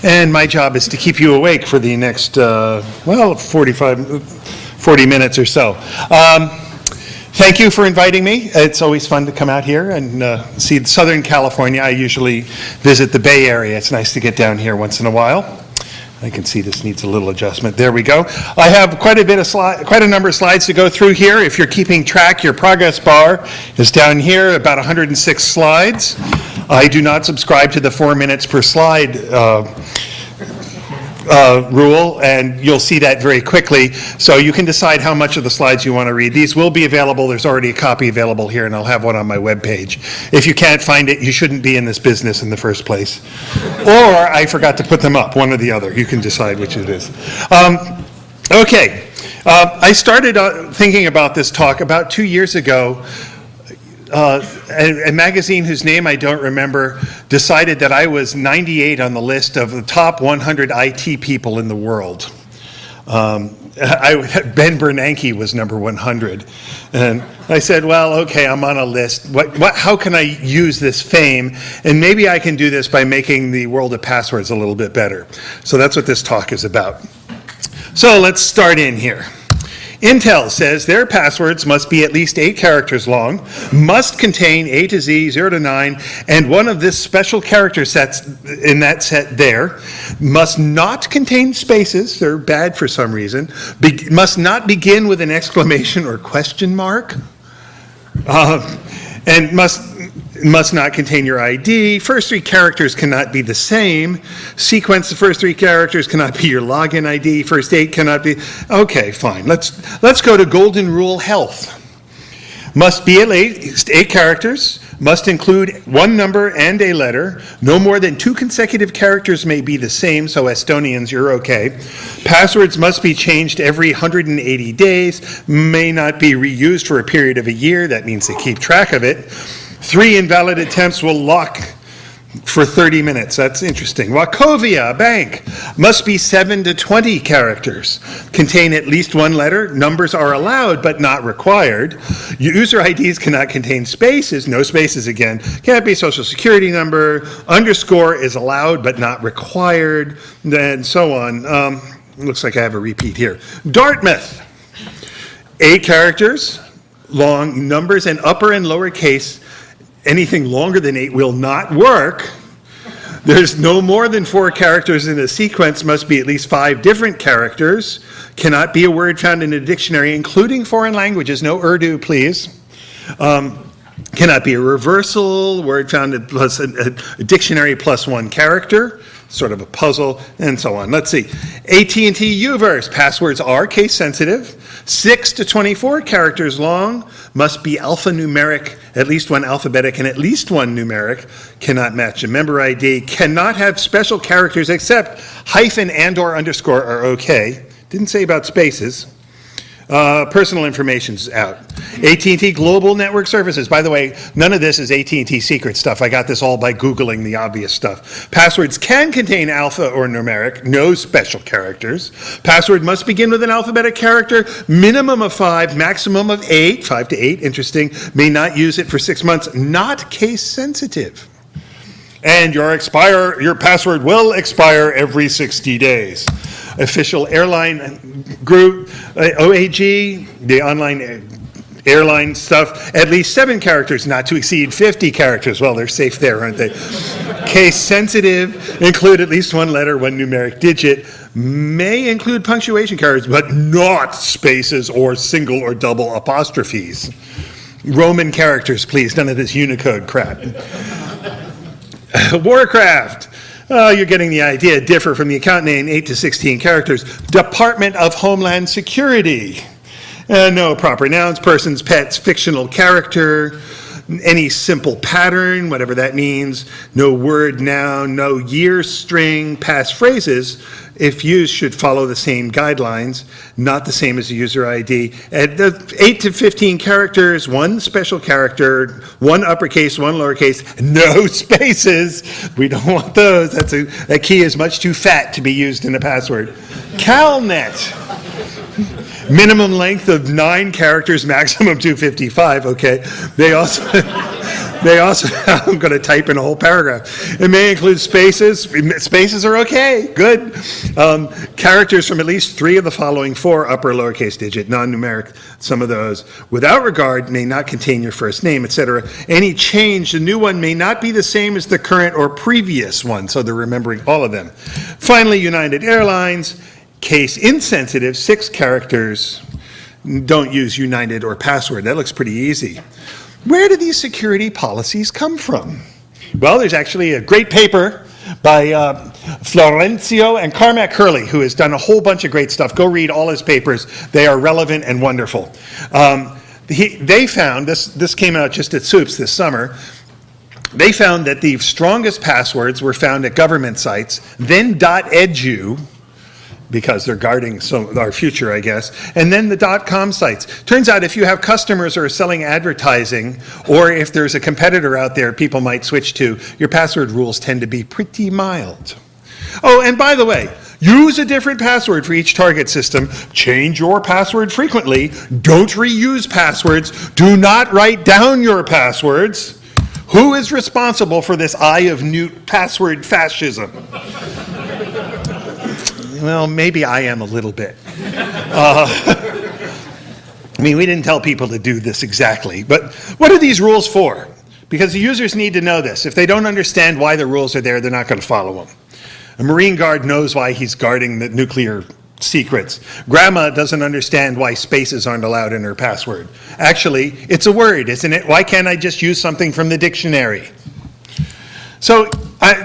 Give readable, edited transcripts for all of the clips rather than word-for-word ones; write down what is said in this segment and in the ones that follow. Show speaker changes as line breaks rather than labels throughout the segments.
And my job is to keep you awake for the next, 40 minutes or so. Thank you for inviting me. It's always fun to come out here and see Southern California. I usually visit the Bay Area. It's nice to get down here once in a while. I can see this needs a little adjustment. There we go. I have quite a number of slides to go through here. If you're keeping track, your progress bar is down here, about 106 slides. I do not subscribe to the 4 minutes per slide rule, and you'll see that very quickly. So you can decide how much of the slides you want to read. These will be available. There's already a copy available here, and I'll have one on my webpage. If you can't find it, you shouldn't be in this business in the first place. Or I forgot to put them up, one or the other. You can decide which it is. Okay. I started thinking about this talk about 2 years ago. A magazine whose name I don't remember decided that I was 98 on the list of the top 100 IT people in the world. Ben Bernanke was number 100. And I said, well, okay, I'm on a list. How can I use this fame? And maybe I can do this by making the world of passwords a little bit better. So that's what this talk is about. So let's start in here. Intel says their passwords must be at least 8 characters long, must contain A to Z, 0 to 9, and one of this special character sets in that set there, must not contain spaces, they're bad for some reason, must not begin with an exclamation or question mark, and must not contain your ID. First 3 characters cannot be the same. Sequence the first 3 characters cannot be your login ID. First 8 cannot be. Okay, fine. Let's go to Golden Rule Health. Must be at least 8 characters. Must include 1 number and a letter. No more than 2 consecutive characters may be the same, so Estonians, you're okay. Passwords must be changed every 180 days. May not be reused for a period of a year. That means they keep track of it. 3 invalid attempts will lock for 30 minutes. That's interesting. Wachovia Bank must be 7 to 20 characters. Contain at least 1 letter. Numbers are allowed but not required. User IDs cannot contain spaces. No spaces again. Can't be social security number. Underscore is allowed but not required. And so on. Looks like I have a repeat here. Dartmouth. 8 characters. Long numbers and upper and lower case. Anything longer than 8 will not work. There's no more than 4 characters in a sequence, must be at least 5 different characters. Cannot be a word found in a dictionary, including foreign languages. No Urdu, please. Cannot be a reversal, word found in plus a dictionary plus 1 character. Sort of a puzzle, and so on. Let's see. AT&T Uverse. Passwords are case sensitive. 6 to 24 characters long. Must be alphanumeric, at least 1 alphabetic, and at least 1 numeric. Cannot match a member ID. Cannot have special characters except hyphen and or underscore are okay. Didn't say about spaces. Personal information's out. AT&T Global Network Services. By the way, none of this is AT&T secret stuff. I got this all by Googling the obvious stuff. Passwords can contain alpha or numeric, no special characters. Password must begin with an alphabetic character, minimum of 5, maximum of 8, 5 to 8, interesting. May not use it for 6 months, not case sensitive. And your password will expire every 60 days. Official airline group, OAG, the online airline stuff, at least 7 characters, not to exceed 50 characters. Well, they're safe there, aren't they? Case sensitive, include at least 1 letter, 1 numeric digit. May include punctuation characters, but not spaces or single or double apostrophes. Roman characters, please, none of this Unicode crap. Warcraft. You're getting the idea. Differ from the account name, 8 to 16 characters. Department of Homeland Security. No proper nouns, persons, pets, fictional character, any simple pattern, whatever that means. No word, noun, no year, string, past phrases, if used, should follow the same guidelines, not the same as the user ID. At the 8 to 15 characters, 1 special character, 1 uppercase, 1 lowercase, no spaces. We don't want those. That key is much too fat to be used in a password. CalNet. Minimum length of 9 characters, maximum 255, okay. They also May also, I'm going to type in a whole paragraph. It may include spaces. Spaces are okay, good. Characters from at least 3 of the following 4 upper or lowercase digit, non-numeric, some of those. Without regard, may not contain your first name, etc. Any change, the new one may not be the same as the current or previous one, so they're remembering all of them. Finally, United Airlines, case insensitive, 6 characters. Don't use United or password. That looks pretty easy. Where do these security policies come from? Well, there's actually a great paper by Florencio and Carmack Hurley, who has done a whole bunch of great stuff. Go read all his papers. They are relevant and wonderful. They found, this came out just at SOUPS this summer, they found that the strongest passwords were found at government sites, then .edu, because they're guarding our future, I guess, and then the .com sites. Turns out if you have customers who are selling advertising, or if there's a competitor out there people might switch to, your password rules tend to be pretty mild. Oh, and by the way, use a different password for each target system. Change your password frequently. Don't reuse passwords. Do not write down your passwords. Who is responsible for this Eye of Newt password fascism? Well, maybe I am a little bit. I mean, we didn't tell people to do this exactly, but what are these rules for? Because the users need to know this. If they don't understand why the rules are there, they're not going to follow them. A Marine guard knows why he's guarding the nuclear secrets. Grandma doesn't understand why spaces aren't allowed in her password. Actually, it's a word, isn't it? Why can't I just use something from the dictionary? So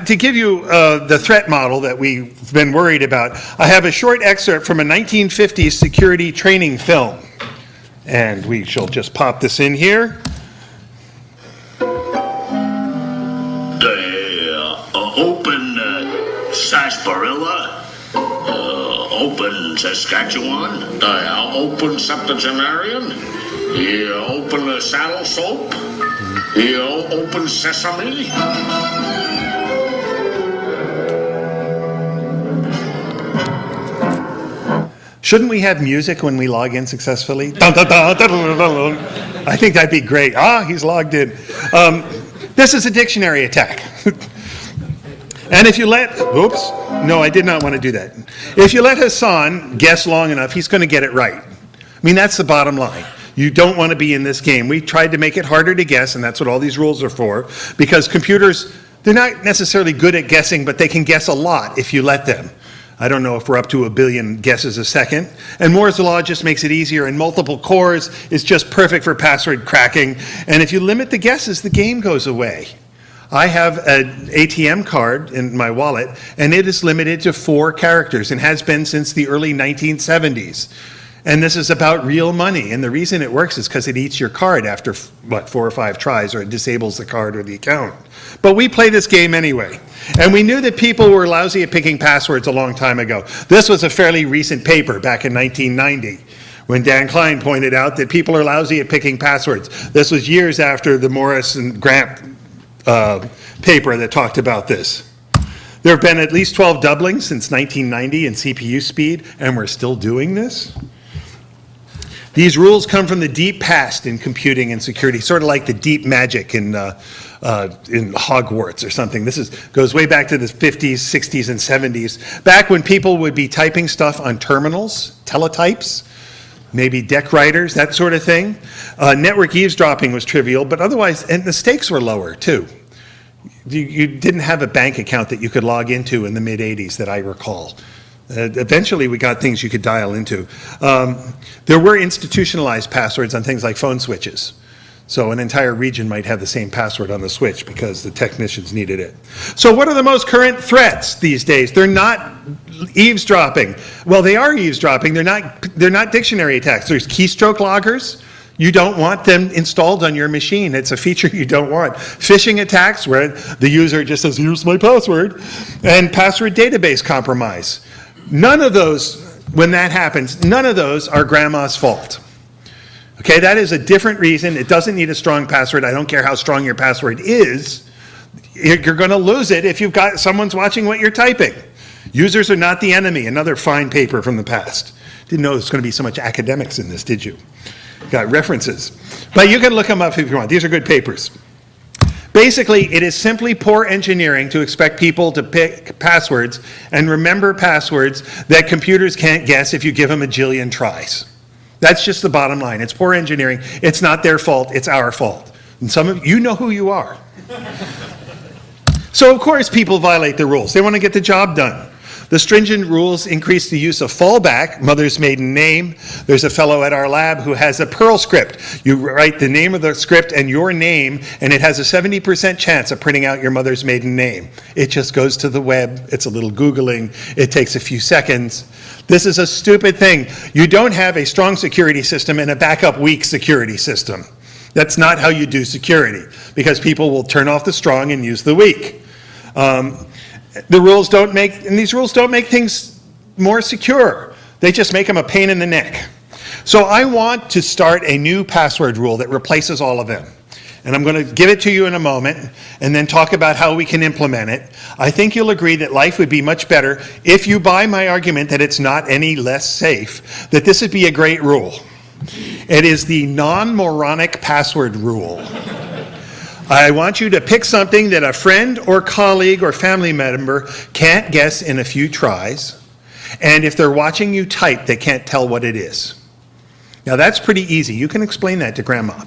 to give you the threat model that we've been worried about, I have a short excerpt from a 1950s security training film. And we shall just pop this in here.
Open sarsaparilla, open Saskatchewan, open septuagenarian, open saddle soap, open sesame.
Shouldn't we have music when we log in successfully? Dun, dun, dun, dun, dun, dun, dun. I think that'd be great. He's logged in. This is a dictionary attack. And if you oops, no, I did not want to do that. If you let Hassan guess long enough, he's going to get it right. I mean, that's the bottom line. You don't want to be in this game. We tried to make it harder to guess, and that's what all these rules are for, because computers, they're not necessarily good at guessing, but they can guess a lot if you let them. I don't know if we're up to 1 billion guesses a second. And Moore's law just makes it easier, and multiple cores is just perfect for password cracking. And if you limit the guesses, the game goes away. I have an ATM card in my wallet, and it is limited to 4 characters and has been since the early 1970s. And this is about real money. And the reason it works is because it eats your card after, 4 or 5 tries, or it disables the card or the account. But we play this game anyway. And we knew that people were lousy at picking passwords a long time ago. This was a fairly recent paper back in 1990, when Dan Klein pointed out that people are lousy at picking passwords. This was years after the Morris and Grant paper that talked about this. There have been at least 12 doublings since 1990 in CPU speed, and we're still doing this. These rules come from the deep past in computing and security, sort of like the deep magic in Hogwarts or something. This goes way back to the 50s, 60s, and 70s, back when people would be typing stuff on terminals, teletypes, maybe deck writers, that sort of thing. Network eavesdropping was trivial, but otherwise, and the stakes were lower too. You didn't have a bank account that you could log into in the mid-'80s that I recall. Eventually, we got things you could dial into. There were institutionalized passwords on things like phone switches. So an entire region might have the same password on the switch because the technicians needed it. So what are the most current threats these days? They're not eavesdropping. Well, they are eavesdropping. They're not dictionary attacks. There's keystroke loggers. You don't want them installed on your machine. It's a feature you don't want. Phishing attacks where the user just says, here's my password. And password database compromise. None of those, when that happens, none of those are grandma's fault. Okay, that is a different reason. It doesn't need a strong password. I don't care how strong your password is. You're going to lose it if you've got someone's watching what you're typing. Users are not the enemy. Another fine paper from the past. Didn't know there's going to be so much academics in this, did you? Got references. But you can look them up if you want. These are good papers. Basically, it is simply poor engineering to expect people to pick passwords and remember passwords that computers can't guess if you give them a jillion tries. That's just the bottom line. It's poor engineering. It's not their fault. It's our fault. And some of you know who you are. So, of course, people violate the rules. They want to get the job done. The stringent rules increase the use of fallback, mother's maiden name. There's a fellow at our lab who has a Perl script. You write the name of the script and your name, and it has a 70% chance of printing out your mother's maiden name. It just goes to the web. It's a little Googling. It takes a few seconds. This is a stupid thing. You don't have a strong security system and a backup weak security system. That's not how you do security, because people will turn off the strong and use the weak. These rules don't make things more secure. They just make them a pain in the neck. So I want to start a new password rule that replaces all of them. And I'm going to give it to you in a moment and then talk about how we can implement it. I think you'll agree that life would be much better if you buy my argument that it's not any less safe, that this would be a great rule. It is the non-moronic password rule. I want you to pick something that a friend or colleague or family member can't guess in a few tries, and if they're watching you type, they can't tell what it is. Now that's pretty easy. You can explain that to grandma.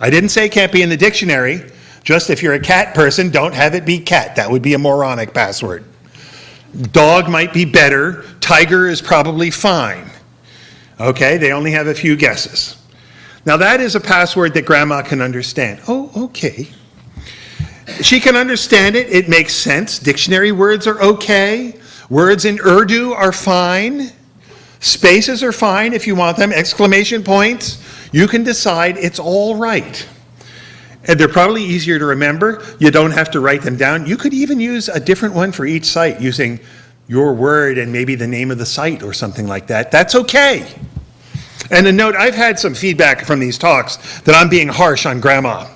I didn't say it can't be in the dictionary, just if you're a cat person, don't have it be cat. That would be a moronic password. Dog might be better. Tiger is probably fine. Okay, they only have a few guesses. Now that is a password that grandma can understand. Oh, okay. She can understand it. It makes sense. Dictionary words are okay. Words in Urdu are fine. Spaces are fine if you want them. Exclamation points. You can decide it's all right. And they're probably easier to remember. You don't have to write them down. You could even use a different one for each site using your word and maybe the name of the site or something like that. That's okay. And a note, I've had some feedback from these talks that I'm being harsh on grandma.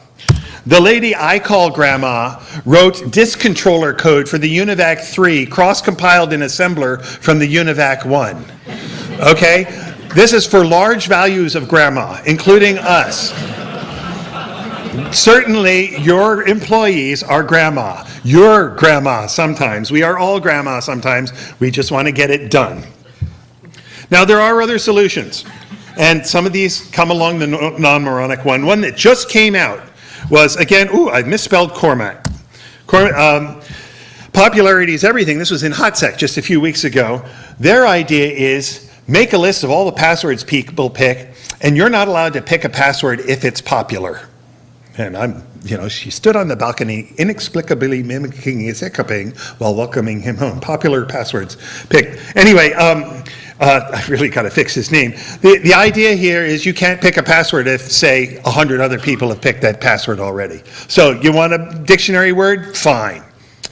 The lady I call grandma wrote disk controller code for the UNIVAC 3, cross-compiled in assembler from the UNIVAC 1. Okay? This is for large values of grandma, including us. Certainly, your employees are grandma. Your grandma sometimes. We are all grandma sometimes. We just want to get it done. Now, there are other solutions. And some of these come along the non-moronic one. One that just came out was, again, I misspelled Cormac. Popularity is everything. This was in HotSec just a few weeks ago. Their idea is make a list of all the passwords people pick, and you're not allowed to pick a password if it's popular. And she stood on the balcony, inexplicably mimicking his hiccuping while welcoming him home. Popular passwords picked. Anyway, I really got to fix his name. The idea here is you can't pick a password if, say, 100 other people have picked that password already. So you want a dictionary word? Fine.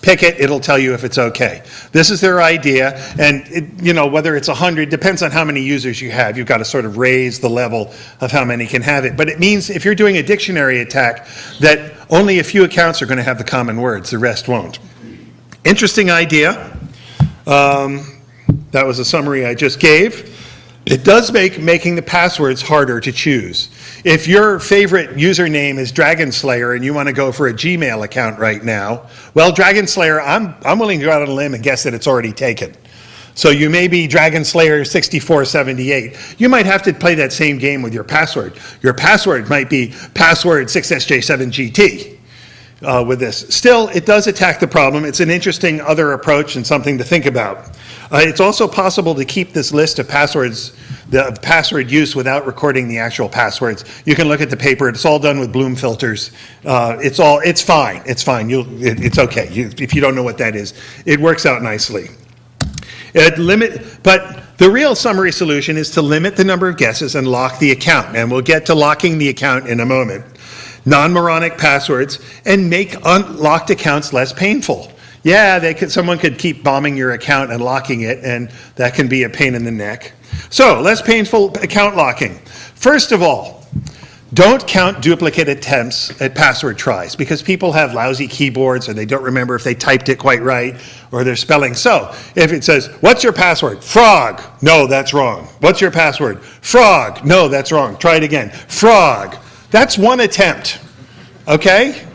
Pick it. It'll tell you if it's okay. This is their idea. And, whether it's 100 depends on how many users you have. You've got to sort of raise the level of how many can have it. But it means if you're doing a dictionary attack that only a few accounts are going to have the common words. The rest won't. Interesting idea. That was a summary I just gave. It does make making the passwords harder to choose. If your favorite username is Dragon Slayer and you want to go for a Gmail account right now, well, Dragon Slayer, I'm willing to go out on a limb and guess that it's already taken. So you may be Dragon Slayer 6478. You might have to play that same game with your password. Your password might be password 6SJ7GT. With this. Still, it does attack the problem. It's an interesting other approach and something to think about. It's also possible to keep this list of passwords, the password use without recording the actual passwords. You can look at the paper. It's all done with Bloom filters. It's fine. It's fine. It's okay. If you don't know what that is, it works out nicely. But the real summary solution is to limit the number of guesses and lock the account. And we'll get to locking the account in a moment. Non-moronic passwords, and make unlocked accounts less painful. Yeah, someone could keep bombing your account and locking it, and that can be a pain in the neck. So, less painful account locking. First of all, don't count duplicate attempts at password tries, because people have lousy keyboards, or they don't remember if they typed it quite right, or their spelling. So, if it says, what's your password? Frog. No, that's wrong. What's your password? Frog. No, that's wrong. Try it again. Frog. That's one attempt, okay?